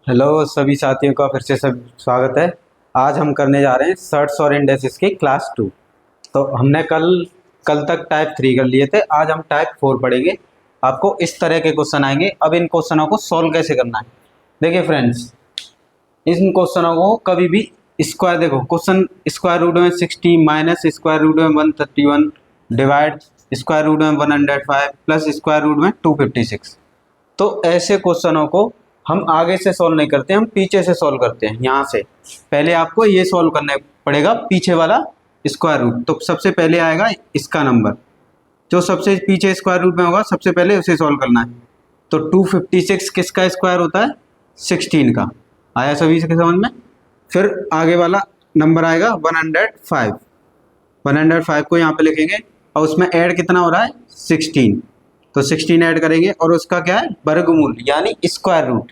Hello सभी साथियों का फिर से सब स्वागत है। आज हम करने जा रहे हैं सर्ट्स और इंडेक्सेस की क्लास 2। तो हमने कल कल तक टाइप 3 कर लिए थे, आज हम टाइप 4 पढ़ेंगे। आपको इस तरह के क्वेश्चन आएंगे। अब इन क्वेश्चनों को सॉल्व कैसे करना है, देखिए फ्रेंड्स, इन क्वेश्चनों को कभी भी स्क्वायर, देखो क्वेश्चन स्क्वायर रूट में 60 माइनस स्क्वायर रूट में 131 डिवाइड स्क्वायर रूट में 105 प्लस स्क्वायर रूट में 256। तो ऐसे क्वेश्चनों को हम आगे से सॉल्व नहीं करते, हम पीछे से सॉल्व करते हैं। यहाँ से पहले आपको ये सॉल्व करना पड़ेगा पीछे वाला स्क्वायर रूट। तो सबसे पहले आएगा इसका नंबर, जो सबसे पीछे स्क्वायर रूट में होगा सबसे पहले उसे सॉल्व करना है। तो 256 किसका स्क्वायर होता है? 16 का। आया सभी के समझ में? फिर आगे वाला नंबर आएगा 105। 105 को यहाँ पे लिखेंगे और उसमें ऐड कितना हो रहा है? 16। तो 16 ऐड करेंगे और उसका क्या है? वर्गमूल यानी स्क्वायर रूट।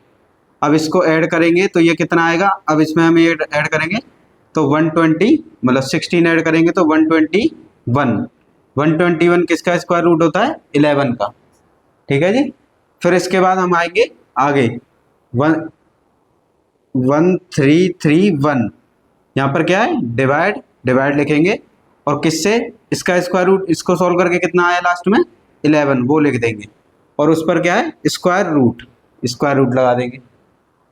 अब इसको ऐड करेंगे तो ये कितना आएगा? अब इसमें हम ये ऐड करेंगे तो 120, मतलब 16 ऐड करेंगे तो 121। 121 किसका स्क्वायर रूट होता है? 11 का। ठीक है जी। फिर इसके बाद हम आएंगे आगे 1331। यहाँ पर क्या है? डिवाइड, डिवाइड लिखेंगे और किससे? इसका स्क्वायर रूट, इसको सॉल्व करके कितना आया लास्ट में? 11, वो लिख देंगे और उस पर क्या है? स्क्वायर रूट, स्क्वायर रूट लगा देंगे।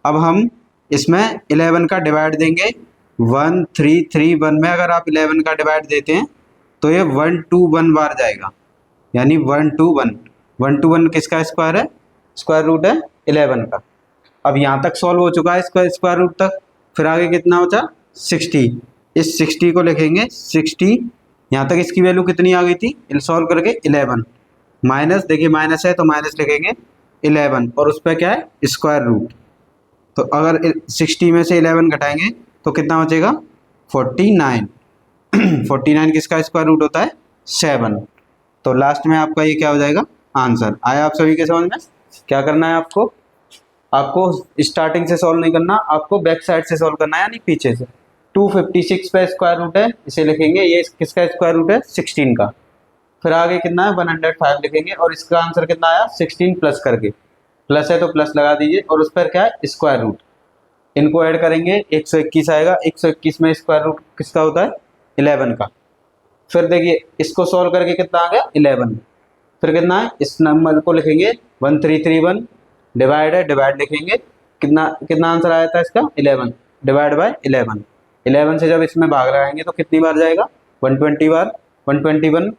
अब हम इसमें 11 का डिवाइड देंगे 1331 में। अगर आप 11 का डिवाइड देते हैं तो ये 121 बार जाएगा, यानी 121। 121 किसका स्क्वायर है? स्क्वायर रूट है 11 का। अब यहाँ तक सॉल्व हो चुका है इसका स्क्वायर रूट तक। फिर आगे कितना होता? 60। इस 60 को लिखेंगे 60, यहाँ तक इसकी वैल्यू कितनी आ गई थी सॉल्व करके? 11 माइनस, देखिए माइनस है तो माइनस लिखेंगे 11 और उस पर क्या है? Square root. तो अगर 60 में से 11 घटाएंगे तो कितना बचेगा? 49। 49 किसका स्क्वायर रूट होता है? 7। तो लास्ट में आपका ये क्या हो जाएगा? आंसर। आया आप सभी के समझ में? क्या करना है आपको? आपको स्टार्टिंग से सॉल्व नहीं करना, आपको बैक साइड से सॉल्व करना है, यानी पीछे से। 256 का स्क्वायर रूट है, इसे लिखेंगे, ये किसका स्क्वायर रूट है? 16 का। फिर आगे कितना है? 105 लिखेंगे और इसका आंसर कितना आया? 16 प्लस करके, प्लस है तो प्लस लगा दीजिए और उस पर क्या है? Square root. इनको ऐड करेंगे 121 आएगा। 121 में स्क्वायर रूट किसका होता है? 11 का। फिर देखिए इसको सॉल्व करके कितना आ गया? 11। फिर कितना है? इस नंबर को लिखेंगे 1331, डिवाइड है, डिवाइड लिखेंगे, कितना कितना आंसर आया था इसका? 11 डिवाइड बाय 11। 11 से जब इसमें भाग लगाएंगे तो कितनी बार जाएगा? 120 बार। 121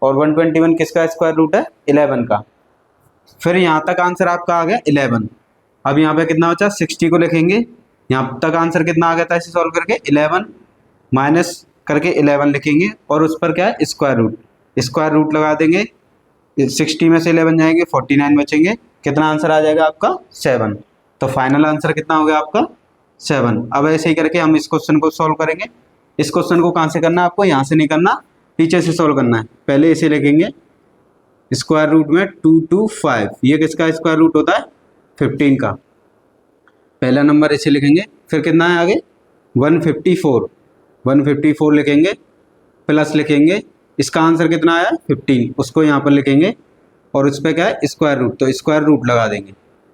और 121 किसका स्क्वायर रूट है? 11 का। फिर यहाँ तक आंसर आपका आ गया 11। अब यहाँ पे कितना बचा? 60 को लिखेंगे। यहाँ तक आंसर कितना आ गया था इसे सॉल्व करके? 11 माइनस करके 11 लिखेंगे और उस पर क्या है? Square root. स्क्वायर रूट लगा देंगे, 60 में से 11 जाएंगे, 49 बचेंगे। कितना आंसर आ जाएगा आपका? 7। तो फाइनल आंसर कितना हो गया आपका? 7। अब ऐसे ही करके हम इस क्वेश्चन को सॉल्व करेंगे। इस क्वेश्चन को कहाँ से करना है आपको? यहाँ से नहीं करना, पीछे से सॉल्व करना है। पहले इसे लिखेंगे स्क्वायर रूट में 225, ये किसका स्क्वायर रूट होता है? 15 का। पहला नंबर इसे लिखेंगे। फिर कितना है आगे? 154। 154 लिखेंगे, प्लस लिखेंगे, इसका आंसर कितना आया? 15, उसको यहाँ पर लिखेंगे और उस पर क्या है? Square root. तो स्क्वायर रूट लगा देंगे।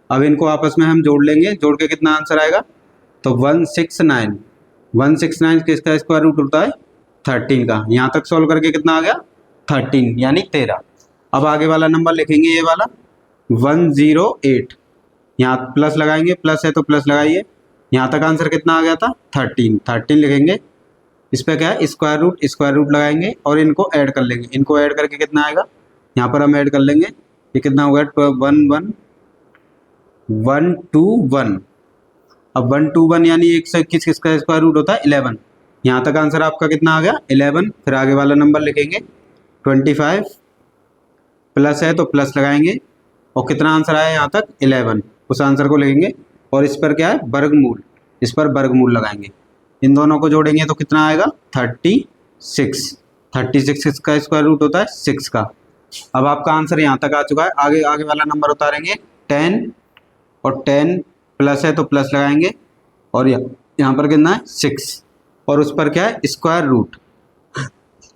अब इनको आपस में हम जोड़ लेंगे, जोड़ के कितना आंसर आएगा? तो 169। 169 किसका स्क्वायर रूट होता है? 13 का। यहाँ तक सॉल्व करके कितना आ गया? 13, यानी 13। अब आगे वाला नंबर लिखेंगे, ये वाला 108। यहाँ प्लस लगाएंगे, प्लस है तो प्लस लगाइए। यहाँ तक आंसर कितना आ गया था? 13। 13 लिखेंगे, इस पर क्या है? स्क्वायर रूट, स्क्वायर रूट लगाएंगे और इनको ऐड कर लेंगे। इनको ऐड करके कितना आएगा? यहाँ पर हम ऐड कर लेंगे, ये कितना हो गया? 121। अब 121 यानी 121 किसका स्क्वायर रूट होता है? 11। यहाँ तक आंसर आपका कितना आ गया? 11। फिर आगे वाला नंबर लिखेंगे 25, प्लस है तो प्लस लगाएंगे और कितना आंसर आया यहाँ तक? 11। उस आंसर को लिखेंगे और इस पर क्या है? वर्गमूल, इस पर वर्गमूल लगाएंगे। इन दोनों को जोड़ेंगे तो कितना आएगा? 36। 36 का स्क्वायर रूट होता है 6 का। अब आपका आंसर यहाँ तक आ चुका है। आगे आगे वाला नंबर उतारेंगे 10 और 10 प्लस है तो प्लस लगाएंगे और यहाँ पर कितना है? 6 और उस पर क्या है? Square root.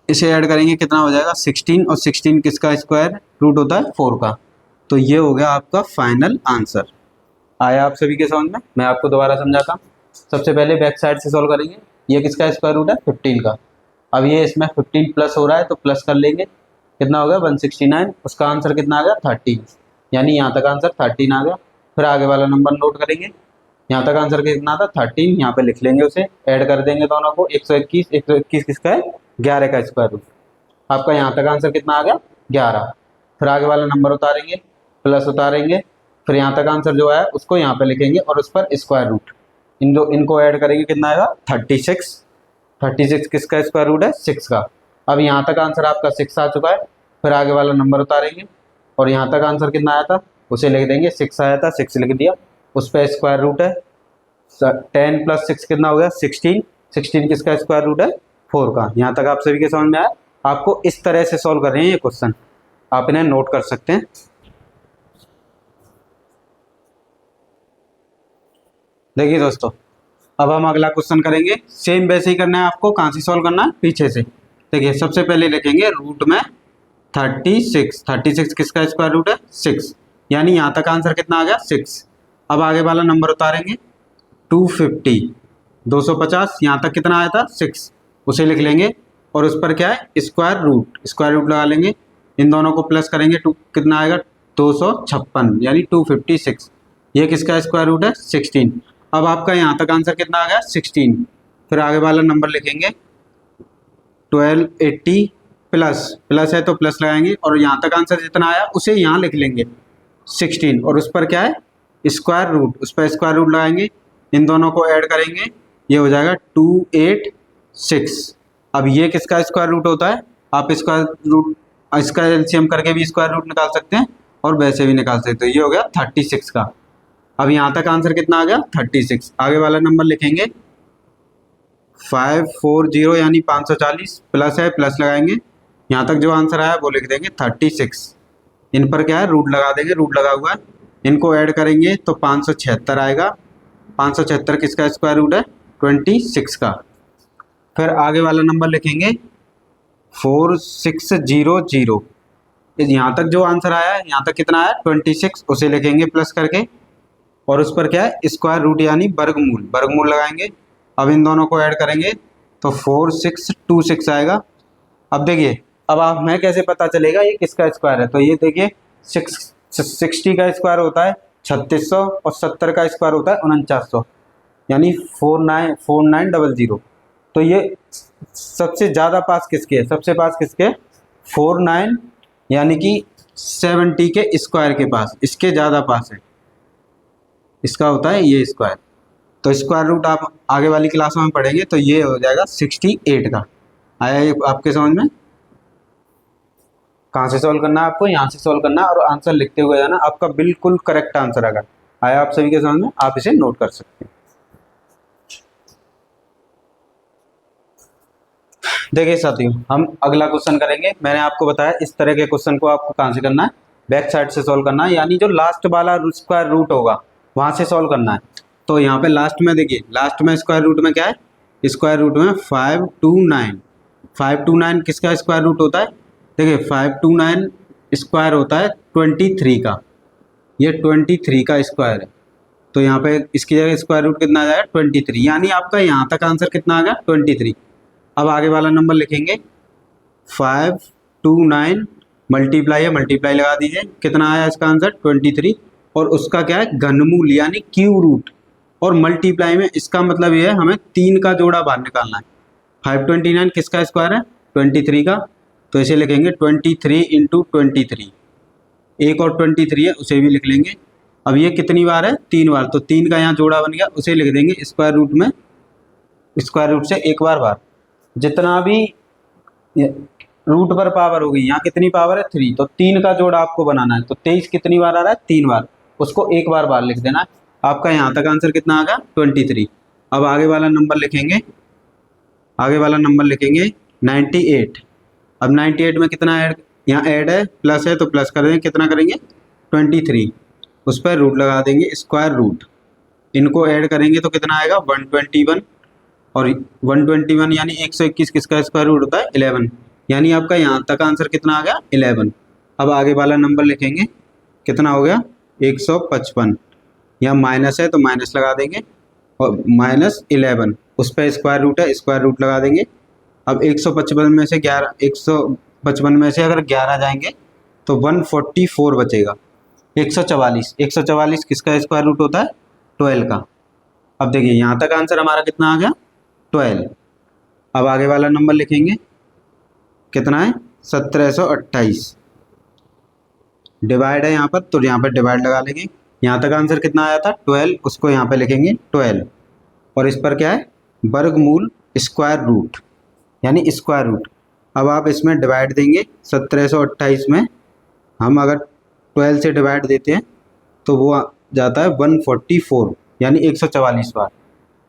इसे ऐड करेंगे, कितना हो जाएगा? 16 और 16 किसका स्क्वायर रूट होता है? 4 का। तो ये हो गया आपका फाइनल आंसर। आया आप सभी के समझ में? मैं आपको दोबारा समझाता हूँ। सबसे पहले बैक साइड से सॉल्व करेंगे। ये किसका स्क्वायर रूट है? 15 का। अब ये इसमें 15 प्लस हो रहा है तो प्लस कर लेंगे, कितना हो गया 169। उसका आंसर कितना आ गया 13, यानी यहाँ तक आंसर 13 आ गया। फिर आगे वाला नंबर नोट करेंगे, यहाँ तक आंसर कितना था 13, यहाँ पे लिख लेंगे, उसे ऐड कर देंगे दोनों को। 121, 121 किसका है? 11 का स्क्वायर रूट। आपका यहाँ तक आंसर कितना आ गया 11। फिर आगे वाला नंबर उतारेंगे, प्लस उतारेंगे, फिर यहाँ तक आंसर जो है उसको यहाँ पे लिखेंगे और उस पर स्क्वायर रूट, इनको ऐड करेंगे, कितना आएगा 36। 36 किसका स्क्वायर रूट है? 6 का। अब यहाँ तक आंसर आपका 6 आ चुका है। फिर आगे वाला नंबर उतारेंगे और यहाँ तक आंसर कितना आया था उसे लिख देंगे, 6 आया था, 6 लिख दिया, उस पर स्क्वायर रूट है 10 प्लस 6 कितना हो गया 16। 16 किसका स्क्वायर रूट है? 4 का। यहाँ तक आप सभी के समझ में आया? आपको इस तरह से सॉल्व कर रहे हैं ये क्वेश्चन, आप इन्हें नोट कर सकते हैं। देखिए दोस्तों, अब हम अगला क्वेश्चन करेंगे। सेम वैसे ही करना है आपको। कहाँ से सॉल्व करना है? पीछे से। देखिए सबसे पहले लिखेंगे रूट में 36। 36 किसका स्क्वायर रूट है? 6, यानी यहाँ तक आंसर कितना आ गया 6। अब आगे वाला नंबर उतारेंगे 250, 250, यहाँ तक कितना आया था 6, उसे लिख लेंगे और उस पर क्या है स्क्वायर रूट लगा लेंगे। इन दोनों को प्लस करेंगे, टू कितना आएगा 256, यानी 256। ये किसका स्क्वायर रूट है? 16। अब आपका यहाँ तक आंसर कितना आ गया 16। फिर आगे वाला नंबर लिखेंगे 1280, प्लस है तो प्लस लगाएंगे और यहाँ तक आंसर जितना आया उसे यहाँ लिख लेंगे 16 और उस पर क्या है स्क्वायर रूट, उस पर स्क्वायर रूट लगाएंगे। इन दोनों को ऐड करेंगे, ये हो जाएगा 286। अब ये किसका स्क्वायर रूट होता है? आप इसका एलसीएम करके भी स्क्वायर रूट निकाल सकते हैं और वैसे भी निकाल सकते हैं। ये हो गया 36 का। अब यहाँ तक आंसर कितना आ गया 36। आगे वाला नंबर लिखेंगे 540, यानी 540, प्लस है प्लस लगाएंगे, यहाँ तक जो आंसर आया वो लिख देंगे 36। इन पर क्या है रूट लगा देंगे, रूट लगा हुआ है। इनको ऐड करेंगे तो 576 आएगा। 576 किसका स्क्वायर रूट है? 26 का। फिर आगे वाला नंबर लिखेंगे 4600। यहाँ तक जो आंसर आया है, यहाँ तक कितना आया 26, उसे लिखेंगे प्लस करके और उस पर क्या है स्क्वायर रूट, यानी वर्गमूल लगाएंगे। अब इन दोनों को ऐड करेंगे तो 4626 आएगा। अब देखिए, अब आप हमें कैसे पता चलेगा ये किसका स्क्वायर है? तो ये देखिए 60 का स्क्वायर होता है 3600 और 70 का स्क्वायर होता है 4900, यानी 4900। तो ये सबसे ज़्यादा पास किसके है? सबसे पास किसके? 49, यानी कि 70 के स्क्वायर के पास, इसके ज़्यादा पास है, इसका होता है ये स्क्वायर। तो स्क्वायर रूट आप आगे वाली क्लास में पढ़ेंगे, तो ये हो जाएगा 68 का। आया ये आपके समझ में? कहाँ से सॉल्व करना है आपको? यहाँ से सॉल्व करना है और आंसर लिखते हुए जाना, आपका बिल्कुल करेक्ट आंसर आएगा। आया आप सभी के समझ में? आप इसे नोट कर सकते हैं। देखिए साथियों, हम अगला क्वेश्चन करेंगे। मैंने आपको बताया इस तरह के क्वेश्चन को आपको कहाँ से करना है? बैक साइड से सॉल्व करना है, यानी जो लास्ट वाला स्क्वायर रूट होगा वहाँ से सॉल्व करना है। तो यहाँ पे लास्ट में देखिए, लास्ट में स्क्वायर रूट में क्या है? स्क्वायर रूट में 529। 529 किसका स्क्वायर रूट होता है? देखिए 529 स्क्वायर होता है 23 का। ये 23 का स्क्वायर है, तो यहाँ पे इसकी जगह स्क्वायर रूट कितना आ जाएगा 23, यानी आपका यहाँ तक आंसर कितना आ गया 23। अब आगे वाला नंबर लिखेंगे 529 मल्टीप्लाई है, मल्टीप्लाई लगा दीजिए, कितना आया इसका आंसर 23, और उसका क्या है घनमूल यानी क्यू रूट, और मल्टीप्लाई में इसका मतलब ये है हमें 3 का जोड़ा बाहर निकालना है। 529 किसका स्क्वायर है? 23 का, तो इसे लिखेंगे 23 इंटू 23। एक और 23 है उसे भी लिख लेंगे। अब ये कितनी बार है? 3 बार, तो 3 का यहाँ जोड़ा बन गया, उसे लिख देंगे स्क्वायर रूट में, स्क्वायर रूट से एक बार। जितना भी रूट पर पावर होगी, यहाँ कितनी पावर है 3, तो 3 का जोड़ा आपको बनाना है। तो 23 कितनी बार आ रहा है? 3 बार, उसको एक बार लिख देना है। आपका यहाँ तक आंसर कितना आ गया 23। अब आगे वाला नंबर लिखेंगे, 98। अब 98 में कितना ऐड, यहाँ ऐड है प्लस है तो प्लस कर देंगे, कितना करेंगे 23, उस पर रूट लगा देंगे स्क्वायर रूट। इनको ऐड करेंगे तो कितना आएगा 121, और 121 यानी 121 किसका स्क्वायर रूट होता है 11, यानी आपका यहाँ तक आंसर कितना आ गया 11। अब आगे वाला नंबर लिखेंगे, कितना हो गया 155। यहाँ माइनस है तो माइनस लगा देंगे, और -11 उस पर स्क्वायर रूट है, स्क्वायर रूट लगा देंगे। अब 155 में से 11 जाएंगे तो 144 बचेगा। 144 किसका स्क्वायर रूट होता है? 12 का। अब देखिए यहाँ तक आंसर हमारा कितना आ गया? 12। अब आगे वाला नंबर लिखेंगे, कितना है? 1728। डिवाइड है यहाँ पर, तो यहाँ पर डिवाइड लगा लेंगे। यहाँ तक आंसर कितना आया था? 12, उसको यहाँ पे लिखेंगे 12, और इस पर क्या है? वर्गमूल स्क्वायर रूट, यानी स्क्वायर रूट। अब आप इसमें डिवाइड देंगे, 1728 में हम अगर 12 से डिवाइड देते हैं तो वो जाता है 144, यानी 144 बार।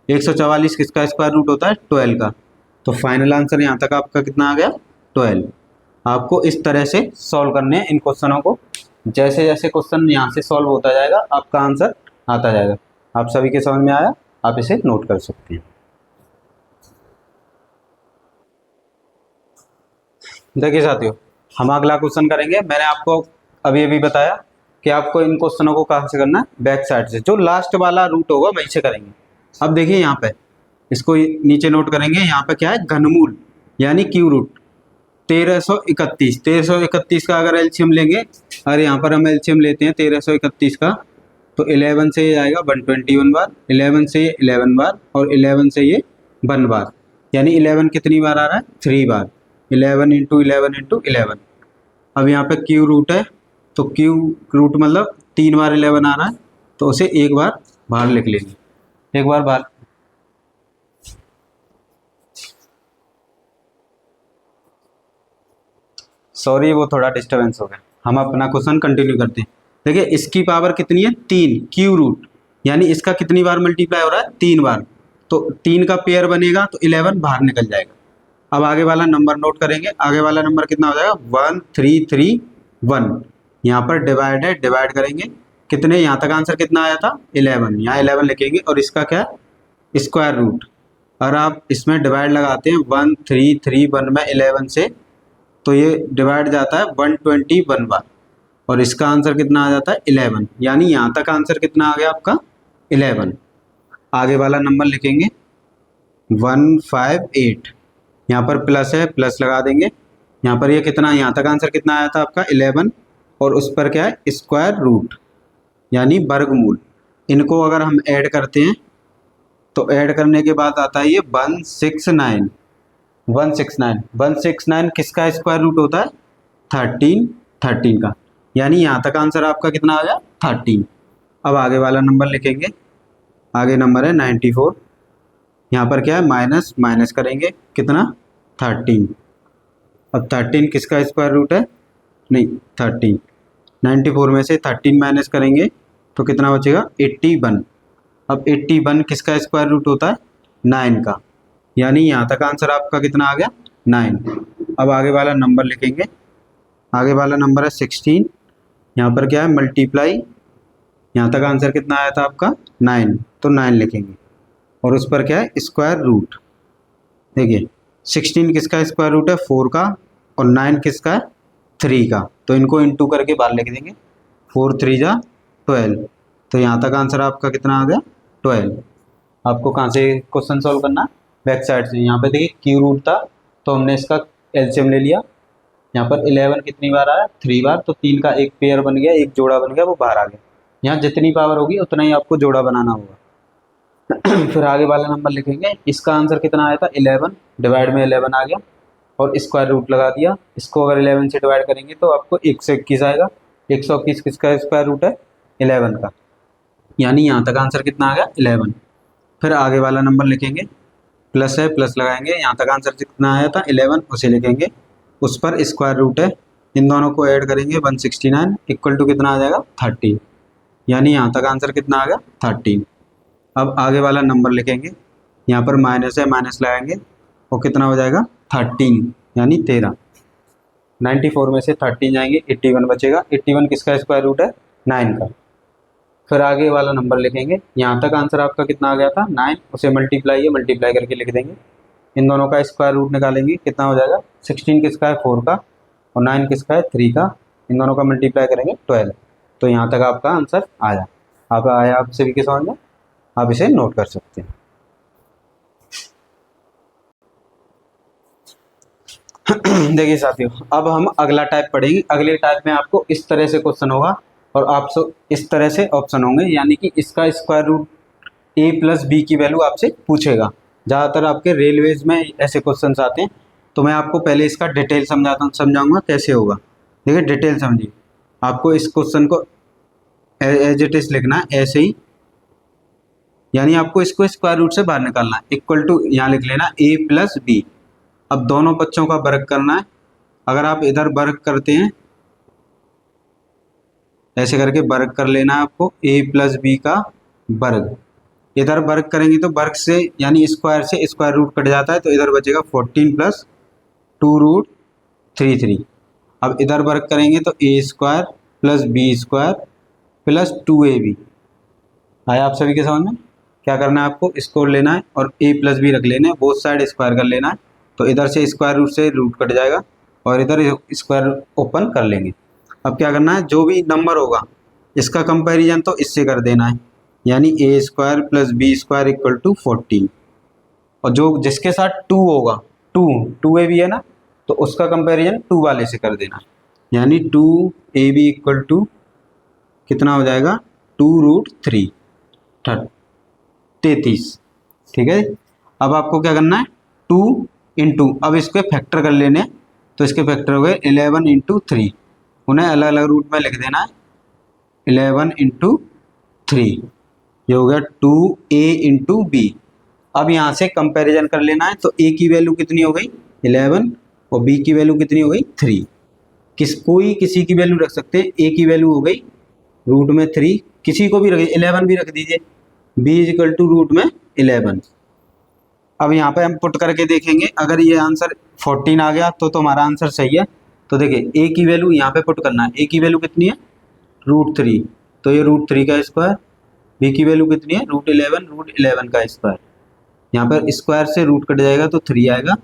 144 किसका स्क्वायर रूट होता है? 12 का। तो फाइनल आंसर यहाँ तक आपका कितना आ गया? 12। आपको इस तरह से सॉल्व करने हैं इन क्वेश्चनों को। जैसे जैसे क्वेश्चन यहाँ से सॉल्व होता जाएगा आपका आंसर आता जाएगा। आप सभी के समझ में आया? आप इसे नोट कर सकते हैं। देखिए साथियों, हम अगला क्वेश्चन करेंगे। मैंने आपको अभी अभी बताया कि आपको इन क्वेश्चनों को कहाँ से करना है? बैक साइड से, जो लास्ट वाला रूट होगा वहीं से करेंगे। अब देखिए यहाँ पे इसको नीचे नोट करेंगे। यहाँ पे क्या है? घनमूल, यानी क्यू रूट 1331। 1331 का अगर एलसीएम लेंगे, अगर यहाँ पर हम एलसीएम लेते हैं 1331 का, तो 11 से ये आएगा 121 बार, 11 से ये 11 बार, और 11 से ये 1 बार, यानी 11 कितनी बार आ रहा है? 3 बार। 11 इंटू 11 इंटू 11। अब यहाँ पे क्यू रूट है, तो क्यू रूट मतलब 3 बार 11 आ रहा है, तो उसे एक बार बाहर लिख लेंगे। एक बार बाहर, सॉरी वो थोड़ा डिस्टर्बेंस हो गया। हम अपना क्वेश्चन कंटिन्यू करते हैं। देखिए इसकी पावर कितनी है? 3, क्यू रूट, यानी इसका कितनी बार मल्टीप्लाई हो रहा है? 3 बार। तो 3 का पेयर बनेगा तो 11 बाहर निकल जाएगा। अब आगे वाला नंबर नोट करेंगे। आगे वाला नंबर कितना हो जाएगा? 1331। यहाँ पर डिवाइड है, डिवाइड करेंगे कितने? यहाँ तक आंसर कितना आया था? 11। यहाँ 11 लिखेंगे, और इसका क्या? Square root. और आप इसमें डिवाइड लगाते हैं 1331 में 11 से, तो ये डिवाइड जाता है 121 बार, और इसका आंसर कितना आ जाता है? 11। यानी यहाँ तक आंसर कितना आ गया आपका? 11। आगे वाला नंबर लिखेंगे 158। यहाँ पर प्लस है, प्लस लगा देंगे। यहाँ पर ये कितना? यहाँ तक आंसर कितना आया था आपका? 11, और उस पर क्या है? स्क्वायर रूट, यानी वर्गमूल। इनको अगर हम ऐड करते हैं तो ऐड करने के बाद आता है ये 169। 169 किसका स्क्वायर रूट होता है? 13 का। यानी यहाँ तक आंसर आपका कितना आ गया? 13। अब आगे वाला नंबर लिखेंगे। आगे नंबर है 94। यहाँ पर क्या है? माइनस माइनस करेंगे, कितना? 13। अब 13 किसका स्क्वायर रूट है? नहीं, 13। 94 में से 13 माइनस करेंगे तो कितना बचेगा? 81। अब 81 किसका स्क्वायर रूट होता है? 9 का। यानी यहाँ तक आंसर आपका कितना आ गया? 9। अब आगे वाला नंबर लिखेंगे। आगे वाला नंबर है 16। यहाँ पर क्या है? मल्टीप्लाई। यहाँ तक आंसर कितना आया था आपका? 9, तो 9 लिखेंगे, और उस पर क्या है? Square root. देखिए 16 किसका स्क्वायर रूट है? 4 का, और 9 किसका है? 3 का। तो इनको इंटू करके बाहर लिख देंगे। 4 3 जा 12। तो यहाँ तक आंसर आपका कितना आ गया? 12। आपको कहाँ से क्वेश्चन सॉल्व करना? बैक साइड से। यहाँ पे देखिए क्यू रूट था, तो हमने इसका एलसीएम ले लिया। यहाँ पर 11 कितनी बार आया? 3 बार। तो 3 का एक पेयर बन गया, एक जोड़ा बन गया, वो बाहर आ गया। यहाँ जितनी पावर होगी उतना ही आपको जोड़ा बनाना होगा। फिर आगे वाला नंबर लिखेंगे। इसका आंसर कितना आया था? 11। डिवाइड में 11 आ गया, और स्क्वायर रूट लगा दिया। इसको अगर 11 से डिवाइड करेंगे तो आपको 121 आएगा। 121 किसका स्क्वायर रूट है? 11 का। यानी यहाँ तक आंसर कितना आ गया? 11। फिर आगे वाला नंबर लिखेंगे। प्लस है, प्लस लगाएंगे। यहाँ तक आंसर कितना आया था? 11, उसे लिखेंगे, उस पर स्क्वायर रूट है। इन दोनों को ऐड करेंगे 169 इक्वल टू कितना आ जाएगा? 13। यानी यहाँ तक आंसर कितना आ गया? 13। अब आगे वाला नंबर लिखेंगे। यहाँ पर माइनस है, माइनस लगाएंगे, और कितना हो जाएगा? 13, यानी 13। 94 में से 13 जाएंगे, 81 बचेगा। 81 किसका स्क्वायर रूट है? 9 का। फिर आगे वाला नंबर लिखेंगे। यहाँ तक आंसर आपका कितना आ गया था? 9, उसे मल्टीप्लाई है, मल्टीप्लाई करके लिख देंगे। इन दोनों का स्क्वायर रूट निकालेंगे, कितना हो जाएगा? 16 किसका है? 4 का, और 9 किसका है? 3 का। इन दोनों का मल्टीप्लाई करेंगे 12। तो यहाँ तक आपका आंसर आया। आप आया आप सभी के समझ में, आप इसे नोट कर सकते हैं। देखिए साथियों, अब हम अगला टाइप पढ़ेंगे। अगले टाइप में आपको इस तरह से क्वेश्चन होगा और आपसे इस तरह से ऑप्शन होंगे, यानी कि इसका square root a plus B की वैल्यू आपसे पूछेगा। ज़्यादातर आपके रेलवेज में ऐसे क्वेश्चंस आते हैं, तो मैं आपको पहले इसका डिटेल समझाऊंगा कैसे होगा। देखिए डिटेल समझिए, आपको इस क्वेश्चन को एज इट इज लिखना है ऐसे ही, यानी आपको इसको स्क्वायर रूट से बाहर निकालना है। इक्वल टू यहाँ लिख लेना a प्लस बी। अब दोनों पक्षों का वर्ग करना है। अगर आप इधर वर्ग करते हैं, ऐसे करके वर्ग कर लेना है आपको, a प्लस बी का वर्ग। इधर वर्ग करेंगे तो वर्ग से यानी स्क्वायर से स्क्वायर रूट कट जाता है, तो इधर बचेगा 14 प्लस 2√33। अब इधर वर्ग करेंगे तो a square plus B square plus 2ab। आया आप सभी के समझ में? क्या करना है आपको, इसको लेना है और a प्लस बी रख लेना है, बोथ साइड स्क्वायर कर लेना है, तो इधर से स्क्वायर रूट से रूट कट जाएगा और इधर स्क्वायर ओपन कर लेंगे। अब क्या करना है, जो भी नंबर होगा इसका कंपैरिजन तो इससे कर देना है, यानी a square plus B square equal to 14। और जो जिसके साथ 2 होगा, 2ab है ना, तो उसका कंपैरिजन 2 वाले से कर देना, यानी 2ab इक्वल टू कितना हो जाएगा, 2√33। ठीक है। अब आपको क्या करना है, 2 इंटू, अब इसके फैक्टर कर लेने, तो इसके फैक्टर हो गए 11 इंटू 3, उन्हें अलग अलग रूट में लिख देना है। 11 इंटू 3 ये हो गया 2a इंटू बी। अब यहाँ से कंपैरिजन कर लेना है, तो a की वैल्यू कितनी हो गई 11 और b की वैल्यू कितनी हो गई 3। कोई किसी की वैल्यू रख सकते हैं। a की वैल्यू हो गई रूट में 3, किसी को भी रख 11 भी रख दीजिए, b is equal to root में 11। अब यहाँ पे हम पुट करके देखेंगे, अगर ये आंसर 14 आ गया तो हमारा आंसर सही है। तो देखिए a की वैल्यू यहाँ पे पुट करना है, a की वैल्यू कितनी है √3, तो ये √3 का स्क्वायर। b की वैल्यू कितनी है √11 का स्क्वायर। यहाँ पर स्क्वायर से रूट कट जाएगा तो 3 आएगा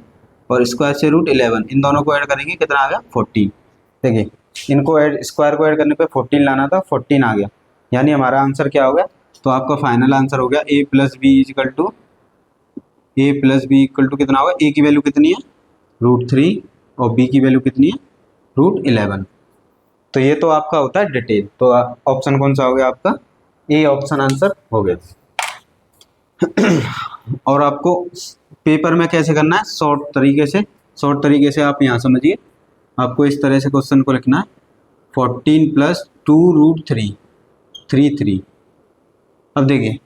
और स्क्वायर से √11, इन दोनों को ऐड करेंगे कितना आ गया 14। देखिए इनको ऐड, स्क्वायर को ऐड करने पे 14 लाना था, 14 आ गया, यानी हमारा आंसर क्या हो गया, तो आपका फाइनल आंसर हो गया a plus B equal to कितना होगा, a की वैल्यू कितनी है √3 और b की वैल्यू कितनी है √11। तो ये तो आपका होता है डिटेल। तो ऑप्शन कौन सा हो गया आपका, ए ऑप्शन आंसर हो गया। और आपको पेपर में कैसे करना है, शॉर्ट तरीके से आप यहाँ समझिए। आपको इस तरह से क्वेश्चन को लिखना है, 14 प्लस 2√33। अब देखिए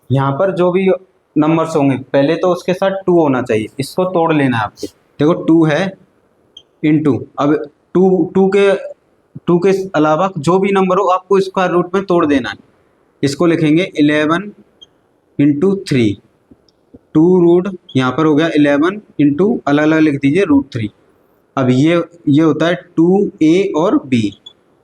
यहाँ पर जो भी नंबर्स होंगे पहले तो उसके साथ 2 होना चाहिए, इसको तोड़ लेना है आपको। देखो 2 है इंटू, अब 2 के अलावा जो भी नंबर हो आपको स्क्वायर रूट में तोड़ देना है। इसको लिखेंगे 11 इंटू 3, 2 यहाँ पर हो गया 11 इंटू अलग अलग लिख दीजिए √3। अब ये होता है 2a और b,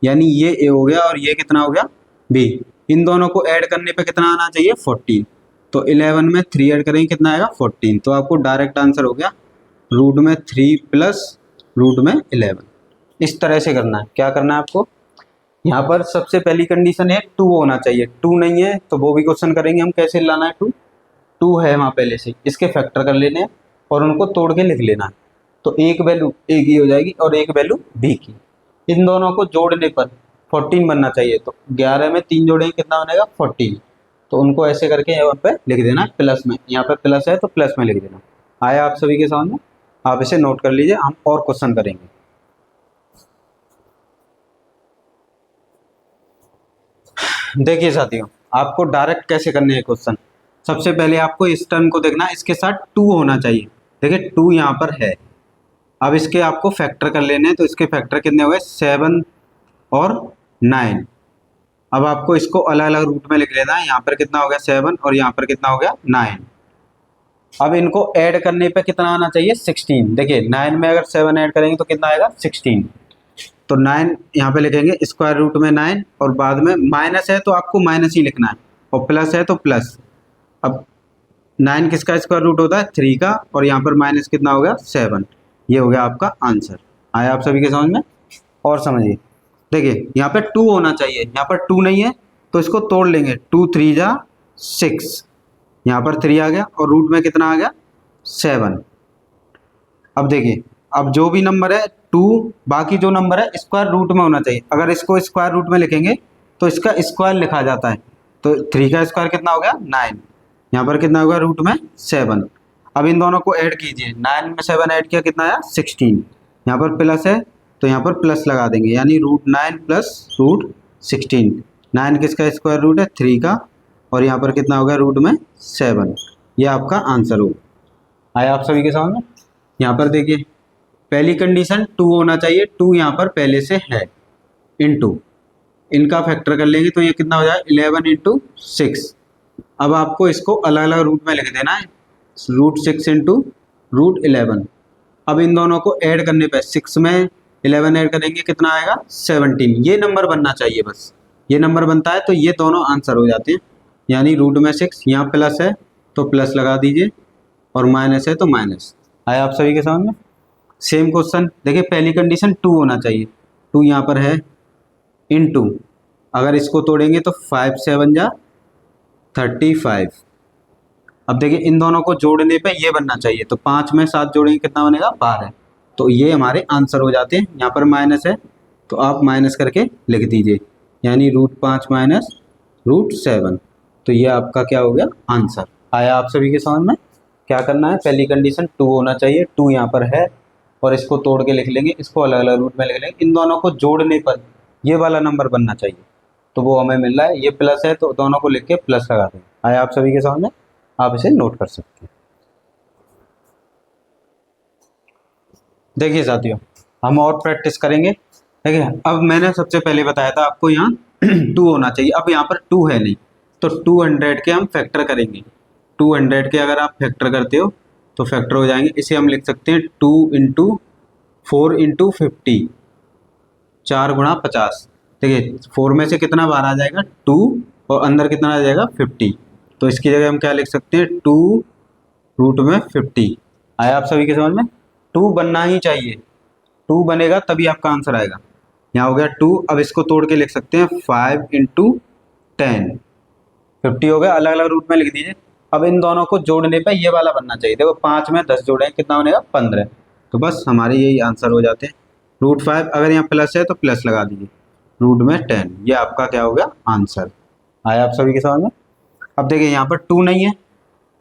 यानी ये a हो गया और ये कितना हो गया b। इन दोनों को ऐड करने पे कितना आना चाहिए 14, तो 11 में 3 ऐड करेंगे कितना आएगा 14। तो आपको डायरेक्ट आंसर हो गया √3 प्लस √11। इस तरह से करना है। क्या करना है आपको, यहाँ पर सबसे पहली कंडीशन है 2 होना चाहिए, 2 नहीं है तो वो भी क्वेश्चन करेंगे हम कैसे लाना है 2 है वहाँ पहले से, इसके फैक्टर कर लेने हैं और उनको तोड़ के लिख लेना है। तो एक वैल्यू a की हो जाएगी और एक वैल्यू b की। इन दोनों को जोड़ने पर 14 बनना चाहिए, तो 11 में 3 जोड़ेंगे कितना बनेगा 14। तो उनको ऐसे करके यहाँ पे लिख देना प्लस में, यहाँ पे प्लस है तो प्लस में लिख देना। आया आप सभी के सामने, आप इसे नोट कर लीजिए, हम और क्वेश्चन करेंगे। देखिए साथियों, आपको डायरेक्ट कैसे करने हैं क्वेश्चन। सबसे पहले आपको इस टर्म को देखना है, इसके साथ 2 होना चाहिए। देखिए 2 यहाँ पर है, अब इसके आपको फैक्टर कर लेने हैं, तो इसके फैक्टर कितने हो गए 7 और 9। अब आपको इसको अलग अलग रूट में लिख लेना है, यहाँ पर कितना हो गया 7 और यहाँ पर कितना हो गया 9। अब इनको ऐड करने पे कितना आना चाहिए 16। देखिए 9 में अगर 7 ऐड करेंगे तो कितना आएगा 16। तो 9 यहाँ पे लिखेंगे स्क्वायर रूट में 9 और बाद में माइनस है तो आपको माइनस ही लिखना है और प्लस है तो प्लस। अब 9 किसका स्क्वायर रूट होता है 3 का, और यहाँ पर माइनस कितना हो गया 7। ये हो गया आपका आंसर। आया आप सभी के समझ में। और समझिए देखिए यहाँ पे 2 होना चाहिए, यहाँ पर 2 नहीं है तो इसको तोड़ लेंगे, 2 3 जा 6, यहाँ पर 3 आ गया और रूट में कितना आ गया 7। अब देखिए, अब जो भी नंबर है 2, बाकी जो नंबर है स्क्वायर रूट में होना चाहिए। अगर इसको स्क्वायर रूट में लिखेंगे तो इसका स्क्वायर लिखा जाता है। तो 3 का स्क्वायर कितना हो गया 9, यहाँ पर कितना होगा रूट में 7। अब इन दोनों को ऐड कीजिए, 9 में 7 ऐड किया कितना आया 16, यहाँ पर प्लस है तो यहाँ पर प्लस लगा देंगे, यानी रूट 9 प्लस रूट 16। 9 किसका स्क्वायर रूट है 3 का, और यहाँ पर कितना होगा रूट में 7। ये आपका आंसर होगा। आया आप सभी के समझ में? यहाँ पर देखिए, पहली कंडीशन 2 होना चाहिए, 2 यहाँ पर पहले से है, इनटू इनका फैक्टर कर लेंगे तो ये कितना हो जाए 11 इंटू 6। अब आपको इसको अलग अलग रूट में लिख देना है, रूट 6 इंटू रूट 11। अब इन दोनों को ऐड करने पे 6 में 11 ऐड करेंगे कितना आएगा 17। ये नंबर बनना चाहिए, बस ये नंबर बनता है तो ये दोनों आंसर हो जाते हैं। यानी रूट में 6, यहाँ प्लस है तो प्लस लगा दीजिए और माइनस है तो माइनस। आया आप सभी के समझ में? सेम क्वेश्चन देखिए, पहली कंडीशन 2 होना चाहिए, 2 यहाँ पर है इनटू, अगर इसको तोड़ेंगे तो 5 7 जा 35। अब देखिए इन दोनों को जोड़ने पे ये बनना चाहिए, तो 5 में 7 जोड़ेंगे कितना बनेगा 12। तो ये हमारे आंसर हो जाते हैं। यहाँ पर माइनस है तो आप माइनस करके लिख दीजिए, यानी रूट 5 माइनस रूट 7। तो ये आपका क्या हो गया आंसर। आया आप सभी के समझ में? क्या करना है, पहली कंडीशन 2 होना चाहिए, 2 यहाँ पर है और इसको तोड़ के लिख लेंगे, इसको अलग अलग रूट में लिख लेंगे, इन दोनों को जोड़ने पर ये वाला नंबर बनना चाहिए, तो वो हमें मिल रहा है। ये प्लस है तो दोनों को लिख के प्लस लगा देंगे। आया आप सभी के समझ में? आप इसे नोट कर सकते हैं। देखिए साथियों, हम और प्रैक्टिस करेंगे। देखिए, अब मैंने सबसे पहले बताया था आपको यहाँ 2 होना चाहिए, अब यहाँ पर 2 है नहीं, तो 200 के हम फैक्टर करेंगे। 200 के अगर आप फैक्टर करते हो तो फैक्टर हो जाएंगे। इसे हम लिख सकते हैं 2 इंटू 4 इंटू 50, 4 गुणा 50। देखिए 4 में से कितना बाहर आ जाएगा 2 और अंदर कितना आ जाएगा 50, तो इसकी जगह हम क्या लिख सकते हैं 2 रूट में 50। आया आप सभी के समझ में? 2 बनना ही चाहिए, 2 बनेगा तभी आपका आंसर आएगा। यहाँ हो गया 2, अब इसको तोड़ के लिख सकते हैं 5 इंटू 10, 50 हो गया, अलग अलग रूट में लिख दीजिए। अब इन दोनों को जोड़ने पे ये वाला बनना चाहिए। देखो 5 में 10 जोड़े कितना बनेगा 15, तो बस हमारे यही आंसर हो जाते हैं। रूट 5, अगर यहाँ प्लस है तो प्लस लगा दीजिए, रूट में 10, ये आपका क्या हो गया आंसर। आया आप सभी के समझ में? अब देखिए यहाँ पर 2 नहीं है,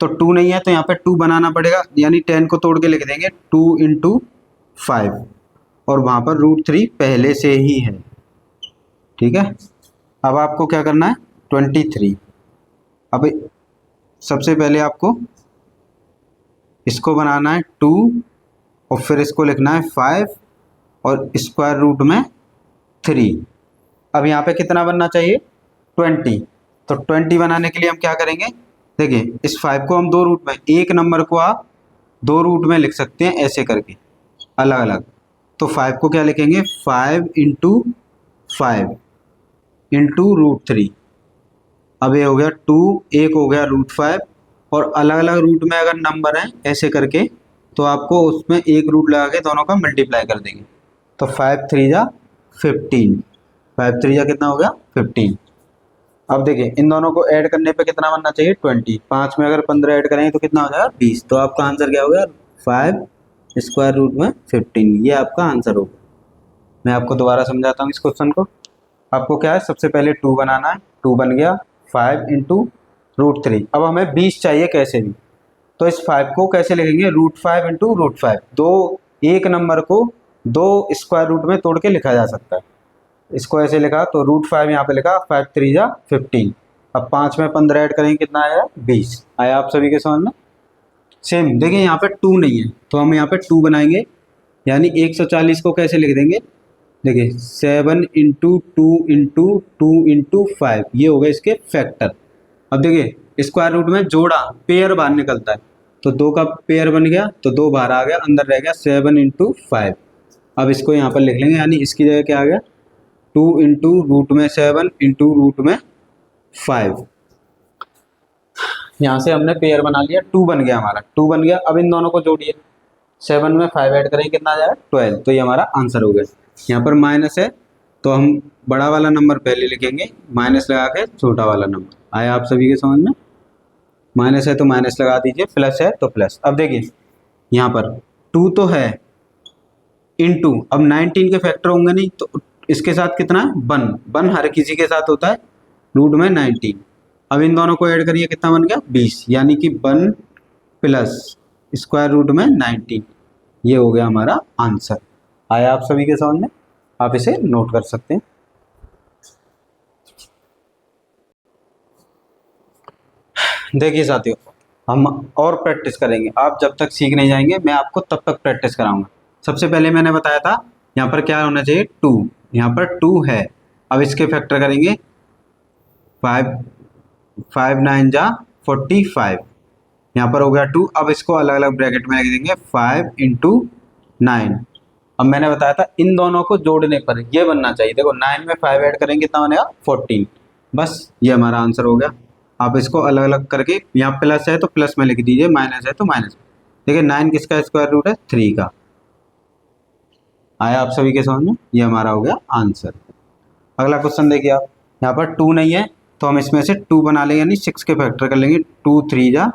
तो 2 नहीं है तो यहाँ पे 2 बनाना पड़ेगा, यानी 10 को तोड़ के लिख देंगे 2 इंटू 5, और वहाँ पर रूट 3 पहले से ही है, ठीक है। अब आपको क्या करना है 23। अब सबसे पहले आपको इसको बनाना है 2 और फिर इसको लिखना है 5 और स्क्वायर रूट में 3। अब यहाँ पे कितना बनना चाहिए 20, तो 20 बनाने के लिए हम क्या करेंगे, देखिए इस 5 को हम 2 रूट में, एक नंबर को आप 2 रूट में लिख सकते हैं ऐसे करके अलग अलग। तो 5 को क्या लिखेंगे 5 इंटू 5 इंटू रूट 3। अब ये हो गया 2, एक हो गया रूट 5, और अलग अलग रूट में अगर नंबर है ऐसे करके तो आपको उसमें एक रूट लगा के दोनों का मल्टीप्लाई कर देंगे। तो 5 3 जा 15, 5 3 जा कितना हो गया 15। अब देखिए इन दोनों को ऐड करने पे कितना बनना चाहिए 20, 5 में अगर 15 ऐड करेंगे तो कितना हो जाएगा 20। तो आपका आंसर क्या हो गया 5 स्क्वायर रूट में 15, ये आपका आंसर होगा। मैं आपको दोबारा समझाता हूँ इस क्वेश्चन को। आपको क्या है, सबसे पहले 2 बनाना है, 2 बन गया, 5 इंटू रूट 3। अब हमें 20 चाहिए कैसे भी, तो इस 5 को कैसे लिखेंगे रूट 5 इंटू रूट 5। एक नंबर को 2 स्क्वायर रूट में तोड़ के लिखा जा सकता है। इसको ऐसे लिखा तो रूट 5 यहाँ पे लिखा, 5 3 जा 15। अब 5 में 15 ऐड करेंगे कितना आया 20। आया आप सभी के समझ में? सेम देखिए यहाँ पे 2 नहीं है तो हम यहाँ पे 2 बनाएंगे, यानी 140 को कैसे लिख देंगे, देखिए 7 इंटू 2 इंटू 2 इंटू 5, ये हो गए इसके फैक्टर। अब देखिए स्क्वायर रूट में जोड़ा पेयर बाहर निकलता है, तो 2 का पेयर बन गया तो 2 बाहर आ गया, अंदर रह गया 7 इंटू 5। अब इसको यहाँ पर लिख लेंगे, यानी इसकी जगह क्या आ गया 2 इंटू रूट में 7 इंटू रूट में 5। यहाँ से हमने पेयर बना लिया, 2 बन गया हमारा, 2 बन गया। अब इन दोनों को जोड़िए, 7 में 5 ऐड करेंगे कितना आ जाएगा 12, तो ये हमारा आंसर हो गया। यहाँ पर माइनस है तो हम बड़ा वाला नंबर पहले लिखेंगे, माइनस लगा के छोटा वाला नंबर। आया आप सभी के समझ में? माइनस है तो माइनस लगा दीजिए, प्लस है तो प्लस। अब देखिए यहाँ पर 2 तो है, इनटू अब 19 के फैक्टर होंगे नहीं, तो इसके साथ कितना है 1, 1 हर किसी के साथ होता है, रूट में 19। अब इन दोनों को ऐड करिए, कितना बन गया 20, यानी कि 1 प्लस स्क्वायर रूट में 19, ये हो गया हमारा आंसर। आया आप सभी के समझ में? आप इसे नोट कर सकते हैं। देखिए साथियों, हम और प्रैक्टिस करेंगे, आप जब तक सीख नहीं जाएंगे मैं आपको तब तक प्रैक्टिस कराऊंगा। सबसे पहले मैंने बताया था यहाँ पर क्या होना चाहिए 2, यहाँ पर 2 है। अब इसके फैक्टर करेंगे, 5 5 9 जा 45, यहाँ पर हो गया 2। अब इसको अलग अलग ब्रैकेट में लिख देंगे 5 इंटू 9। अब मैंने बताया था इन दोनों को जोड़ने पर ये बनना चाहिए, देखो 9 में 5 ऐड करेंगे कितना बनेगा 14, बस ये हमारा आंसर हो गया। आप इसको अलग अलग करके, यहाँ प्लस है तो प्लस में लिख दीजिए, माइनस है तो माइनस में। देखिए 9 किसका स्क्वायर रूट है 3 का। आया आप सभी के समझ में? ये हमारा हो गया आंसर। अगला क्वेश्चन देखिए आप, यहाँ पर 2 नहीं है तो हम इसमें से 2 बना लेंगे, यानी 6 के फैक्टर कर लेंगे, 2 3 जा